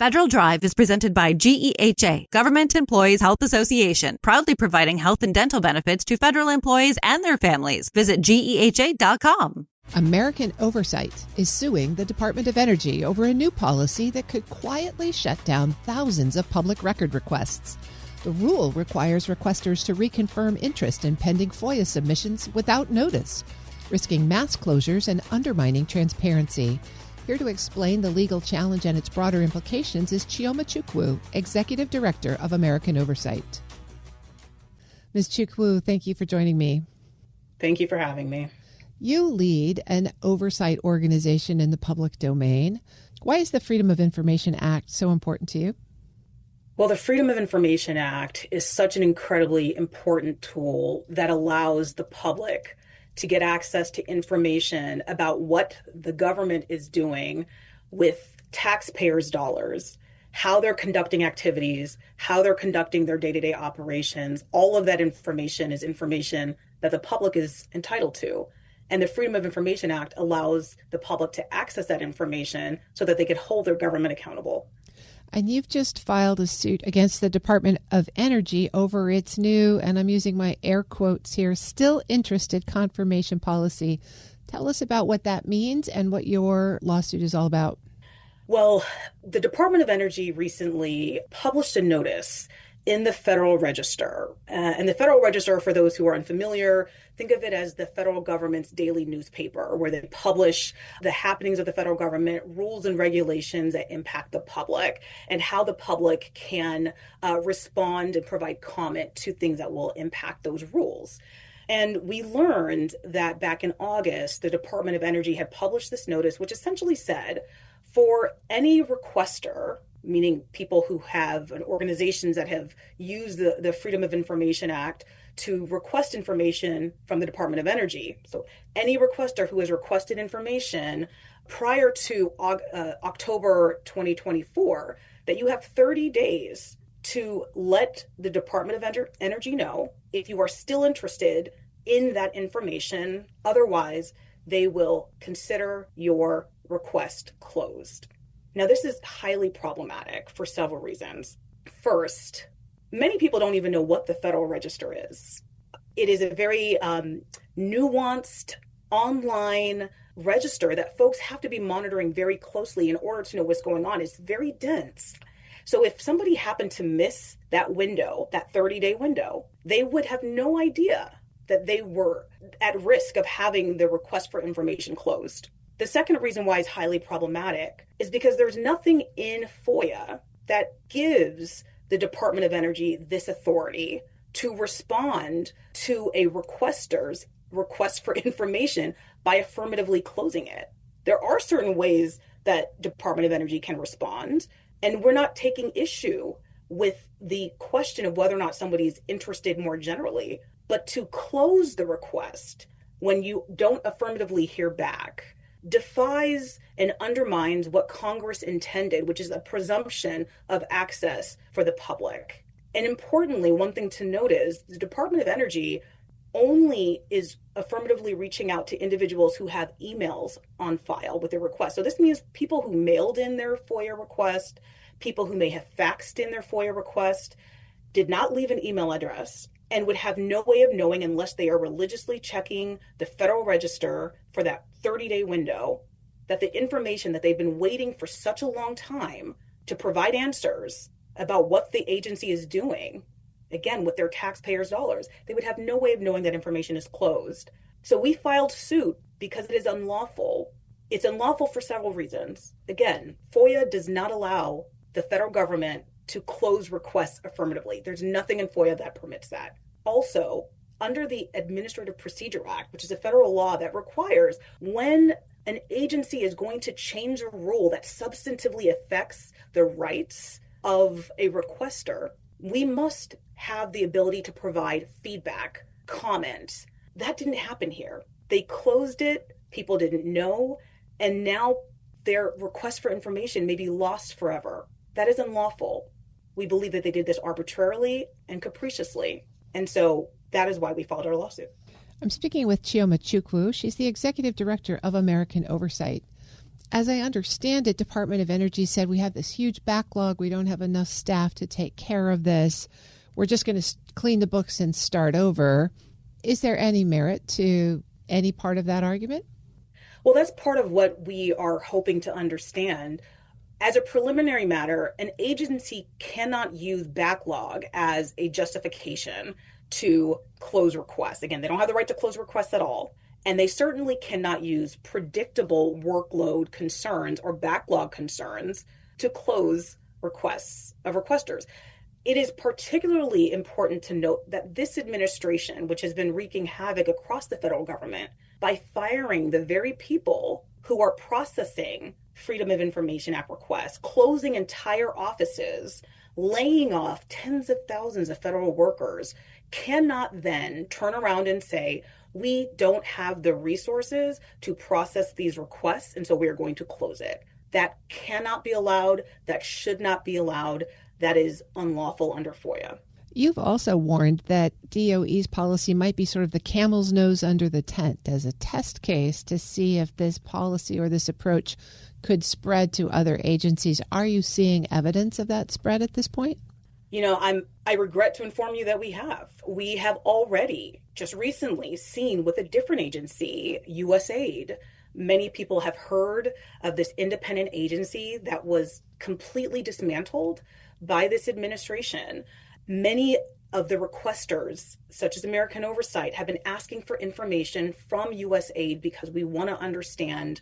Federal Drive is presented by GEHA, Government Employees Health Association, proudly providing health and dental benefits to federal employees and their families. Visit GEHA.com. American Oversight is suing the Department of Energy over a new policy that could quietly shut down thousands of public record requests. The rule requires requesters to reconfirm interest in pending FOIA submissions without notice, risking mass closures and undermining transparency. Here to explain the legal challenge and its broader implications is Chioma Chukwu, Executive Director of American Oversight. Ms. Chukwu, thank you for joining me. Thank you for having me. You lead an oversight organization in the public domain. Why is the Freedom of Information Act so important to you? Well, the Freedom of Information Act is such an incredibly important tool that allows the public to get access to information about what the government is doing with taxpayers' dollars, how they're conducting activities, how they're conducting their day-to-day operations. All of that information is information that the public is entitled to. And the Freedom of Information Act allows the public to access that information so that they can hold their government accountable. And you've just filed a suit against the Department of Energy over its new, and I'm using my air quotes here, still interested confirmation policy. Tell us about what that means and what your lawsuit is all about. Well, the Department of Energy recently published a notice in the Federal Register. And the Federal Register, for those who are unfamiliar, think of it as the federal government's daily newspaper, where they publish the happenings of the federal government, rules and regulations that impact the public, and how the public can respond and provide comment to things that will impact those rules. And we learned that back in August, the Department of Energy had published this notice, which essentially said, for any requester, meaning people who have organizations that have used the Freedom of Information Act to request information from the Department of Energy. So any requester who has requested information prior to October 2024, that you have 30 days to let the Department of Energy know if you are still interested in that information. Otherwise, they will consider your request closed. Now, this is highly problematic for several reasons. First, many people don't even know what the Federal Register is. It is a very nuanced online register that folks have to be monitoring very closely in order to know what's going on. It's very dense. So if somebody happened to miss that window, that 30-day window, they would have no idea that they were at risk of having the request for information closed. The second reason why it's highly problematic is because there's nothing in FOIA that gives the Department of Energy this authority to respond to a requester's request for information by affirmatively closing it. There are certain ways that Department of Energy can respond, and we're not taking issue with the question of whether or not somebody's interested more generally, but to close the request when you don't affirmatively hear back defies and undermines what Congress intended, which is a presumption of access for the public. And importantly, one thing to note is the Department of Energy only is affirmatively reaching out to individuals who have emails on file with their request. So this means people who mailed in their FOIA request, people who may have faxed in their FOIA request, did not leave an email address, and would have no way of knowing unless they are religiously checking the Federal Register for that 30-day window, that the information that they've been waiting for such a long time to provide answers about what the agency is doing, again, with their taxpayers' dollars, they would have no way of knowing that information is closed. So we filed suit because it is unlawful. It's unlawful for several reasons. Again, FOIA does not allow the federal government to close requests affirmatively. There's nothing in FOIA that permits that. Also, under the Administrative Procedure Act, which is a federal law that requires when an agency is going to change a rule that substantively affects the rights of a requester, we must have the ability to provide feedback, comment. That didn't happen here. They closed it, people didn't know, and now their request for information may be lost forever. That is unlawful. We believe that they did this arbitrarily and capriciously. And so that is why we filed our lawsuit. I'm speaking with Chioma Chukwu. She's the Executive Director of American Oversight. As I understand it, Department of Energy said we have this huge backlog. We don't have enough staff to take care of this. We're just going to clean the books and start over. Is there any merit to any part of that argument? Well, that's part of what we are hoping to understand. As a preliminary matter, an agency cannot use backlog as a justification to close requests. Again, they don't have the right to close requests at all. And they certainly cannot use predictable workload concerns or backlog concerns to close requests of requesters. It is particularly important to note that this administration, which has been wreaking havoc across the federal government by firing the very people who are processing Freedom of Information Act requests, closing entire offices, laying off tens of thousands of federal workers, cannot then turn around and say, we don't have the resources to process these requests, and so we are going to close it. That cannot be allowed. That should not be allowed. That is unlawful under FOIA. You've also warned that DOE's policy might be sort of the camel's nose under the tent as a test case to see if this policy or this approach could spread to other agencies. Are you seeing evidence of that spread at this point? You know, I regret to inform you that we have. We have already just recently seen with a different agency, USAID. Many people have heard of this independent agency that was completely dismantled by this administration. Many of the requesters, such as American Oversight, have been asking for information from USAID because we want to understand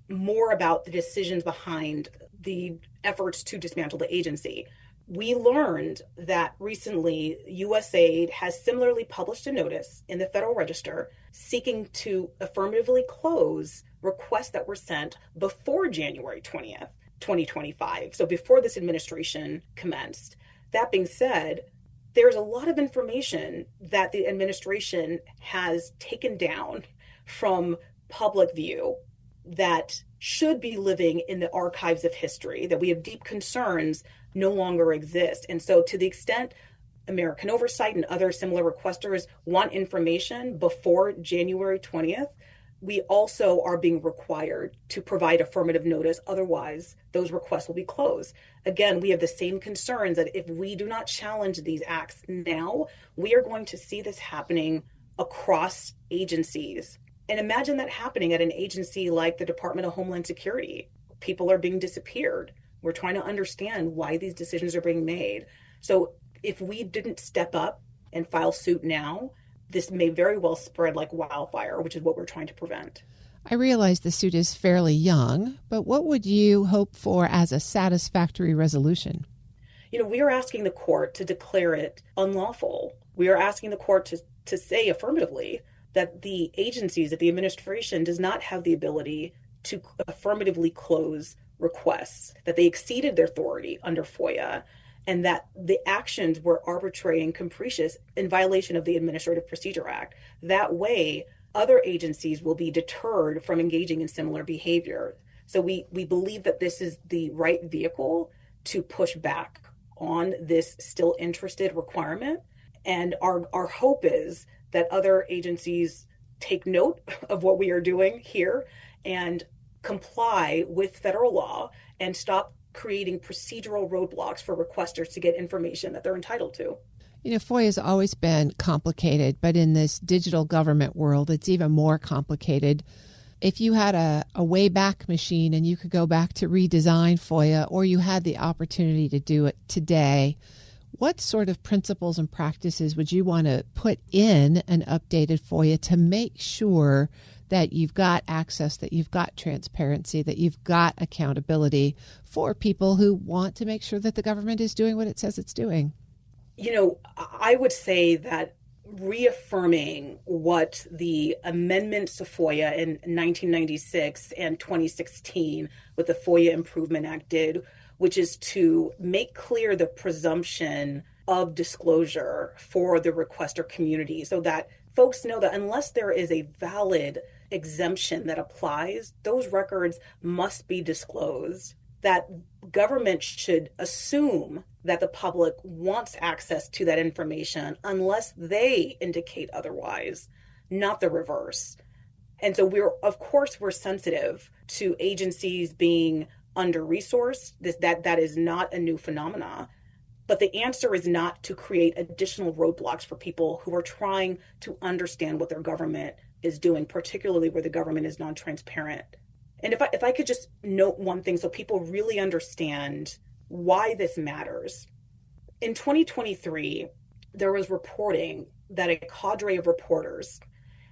more about the decisions behind the efforts to dismantle the agency. We learned that recently USAID has similarly published a notice in the Federal Register seeking to affirmatively close requests that were sent before January 20th, 2025, so before this administration commenced. That being said, there's a lot of information that the administration has taken down from public view that should be living in the archives of history, that we have deep concerns no longer exist. And so to the extent American Oversight and other similar requesters want information before January 20th, we also are being required to provide affirmative notice. Otherwise, those requests will be closed. Again, we have the same concerns that if we do not challenge these acts now, we are going to see this happening across agencies. And imagine that happening at an agency like the Department of Homeland Security. People are being disappeared. We're trying to understand why these decisions are being made. So if we didn't step up and file suit now, this may very well spread like wildfire, which is what we're trying to prevent. I realize the suit is fairly young, but what would you hope for as a satisfactory resolution? You know, we are asking the court to declare it unlawful. We are asking the court to say affirmatively that the agencies, that the administration does not have the ability to affirmatively close requests, that they exceeded their authority under FOIA, and that the actions were arbitrary and capricious in violation of the Administrative Procedure Act. That way, other agencies will be deterred from engaging in similar behavior. So we believe that this is the right vehicle to push back on this still interested requirement. And our hope is that other agencies take note of what we are doing here and comply with federal law and stop creating procedural roadblocks for requesters to get information that they're entitled to. You know, FOIA has always been complicated, but in this digital government world, it's even more complicated. If you had a Wayback Machine and you could go back to redesign FOIA, or you had the opportunity to do it today, what sort of principles and practices would you want to put in an updated FOIA to make sure that you've got access, that you've got transparency, that you've got accountability for people who want to make sure that the government is doing what it says it's doing? You know, I would say that reaffirming what the amendments to FOIA in 1996 and 2016 with the FOIA Improvement Act did, which is to make clear the presumption of disclosure for the requester community so that folks know that unless there is a valid exemption that applies, those records must be disclosed, that government should assume that the public wants access to that information unless they indicate otherwise, not the reverse. And so we're sensitive to agencies being under-resourced. That is not a new phenomena. But the answer is not to create additional roadblocks for people who are trying to understand what their government is doing, particularly where the government is non-transparent. And if I could just note one thing so people really understand why this matters. In 2023, there was reporting that a cadre of reporters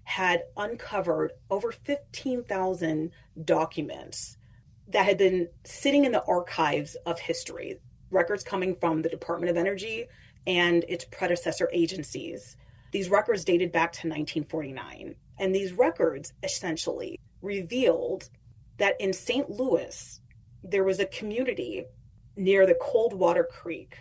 had uncovered over 15,000 documents that had been sitting in the archives of history, records coming from the Department of Energy and its predecessor agencies. These records dated back to 1949. And these records essentially revealed that in St. Louis, there was a community near the Coldwater Creek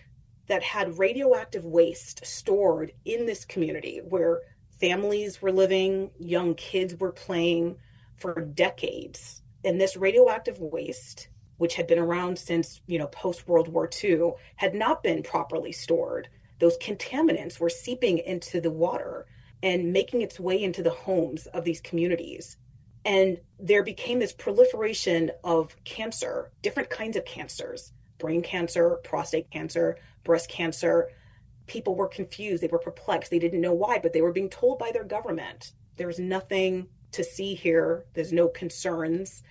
that had radioactive waste stored in this community where families were living, young kids were playing for decades. And this radioactive waste, which had been around since, post-World War II, had not been properly stored. Those contaminants were seeping into the water and making its way into the homes of these communities. And there became this proliferation of cancer, different kinds of cancers, brain cancer, prostate cancer, breast cancer. People were confused. They were perplexed. They didn't know why, but they were being told by their government. There's nothing to see here. There's no concerns.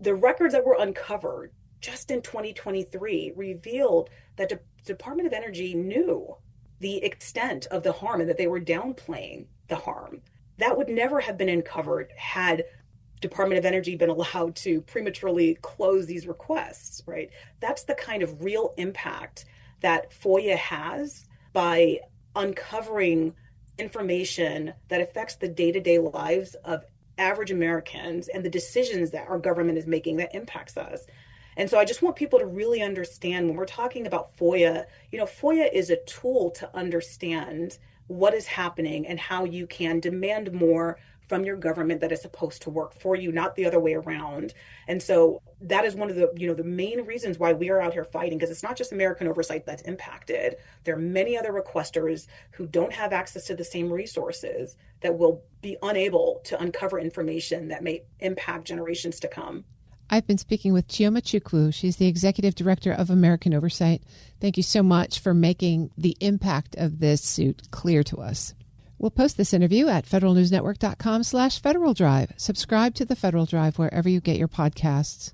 The records that were uncovered just in 2023 revealed that the Department of Energy knew the extent of the harm and that they were downplaying the harm. That would never have been uncovered had Department of Energy been allowed to prematurely close these requests, right? That's the kind of real impact that FOIA has by uncovering information that affects the day-to-day lives of average Americans and the decisions that our government is making that impacts us. And so I just want people to really understand when we're talking about FOIA, FOIA is a tool to understand what is happening and how you can demand more from your government that is supposed to work for you, not the other way around. And so that is one of the main reasons why we are out here fighting, because it's not just American Oversight that's impacted. There are many other requesters who don't have access to the same resources that will be unable to uncover information that may impact generations to come. I've been speaking with Chioma Chukwu. She's the Executive Director of American Oversight. Thank you so much for making the impact of this suit clear to us. We'll post this interview at federalnewsnetwork.com/Federal Drive. Subscribe to the Federal Drive wherever you get your podcasts.